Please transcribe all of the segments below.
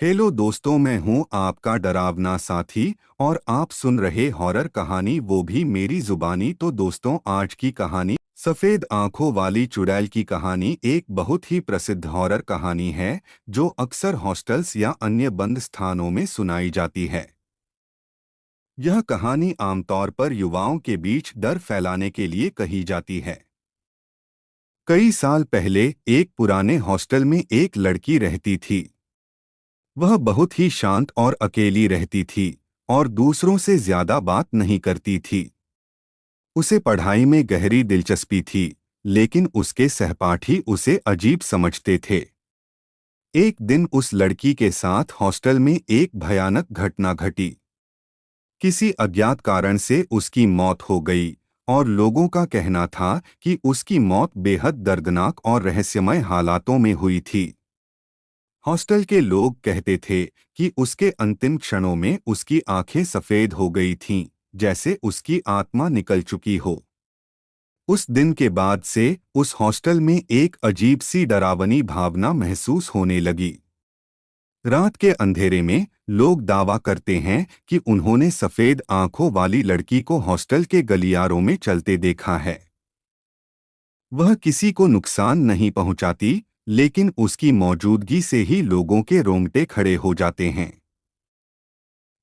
Hello दोस्तों, मैं हूं आपका डरावना साथी और आप सुन रहे हॉरर कहानी, वो भी मेरी जुबानी। तो दोस्तों, आज की कहानी सफ़ेद आंखों वाली चुड़ैल की कहानी एक बहुत ही प्रसिद्ध हॉरर कहानी है जो अक्सर हॉस्टल्स या अन्य बंद स्थानों में सुनाई जाती है। यह कहानी आमतौर पर युवाओं के बीच डर फैलाने के लिए कही जाती है। कई साल पहले एक पुराने हॉस्टल में एक लड़की रहती थी। वह बहुत ही शांत और अकेली रहती थी और दूसरों से ज्यादा बात नहीं करती थी। उसे पढ़ाई में गहरी दिलचस्पी थी, लेकिन उसके सहपाठी उसे अजीब समझते थे। एक दिन उस लड़की के साथ हॉस्टल में एक भयानक घटना घटी। किसी अज्ञात कारण से उसकी मौत हो गई और लोगों का कहना था कि उसकी मौत बेहद दर्दनाक और रहस्यमय हालातों में हुई थी। हॉस्टल के लोग कहते थे कि उसके अंतिम क्षणों में उसकी आंखें सफ़ेद हो गई थीं, जैसे उसकी आत्मा निकल चुकी हो। उस दिन के बाद से उस हॉस्टल में एक अजीब सी डरावनी भावना महसूस होने लगी। रात के अंधेरे में लोग दावा करते हैं कि उन्होंने सफ़ेद आंखों वाली लड़की को हॉस्टल के गलियारों में चलते देखा है। वह किसी को नुकसान नहीं पहुंचाती, लेकिन उसकी मौजूदगी से ही लोगों के रोंगटे खड़े हो जाते हैं।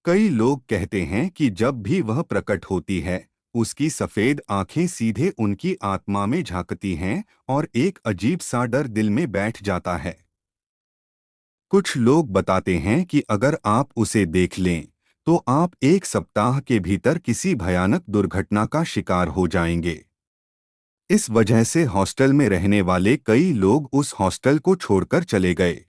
कई लोग कहते हैं कि जब भी वह प्रकट होती है, उसकी सफ़ेद आंखें सीधे उनकी आत्मा में झांकती हैं और एक अजीब सा डर दिल में बैठ जाता है। कुछ लोग बताते हैं कि अगर आप उसे देख लें, तो आप एक सप्ताह के भीतर किसी भयानक दुर्घटना का शिकार हो जाएंगे। इस वजह से हॉस्टल में रहने वाले कई लोग उस हॉस्टल को छोड़कर चले गए।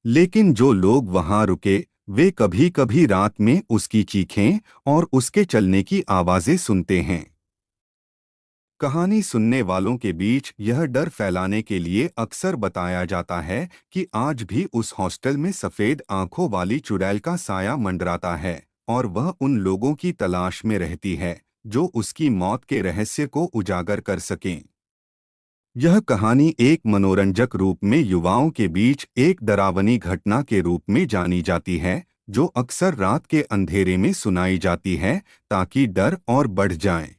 लेकिन जो लोग वहां रुके, वे कभी-कभी रात में उसकी चीखें और उसके चलने की आवाजें सुनते हैं। कहानी सुनने वालों के बीच यह डर फैलाने के लिए अक्सर बताया जाता है कि आज भी उस हॉस्टल में सफ़ेद आंखों वाली चुड़ैल का साया मंडराता है और वह उन लोगों की तलाश में रहती है जो उसकी मौत के रहस्य को उजागर कर सकें। यह कहानी एक मनोरंजक रूप में युवाओं के बीच एक डरावनी घटना के रूप में जानी जाती है, जो अक्सर रात के अंधेरे में सुनाई जाती है ताकि डर और बढ़ जाए।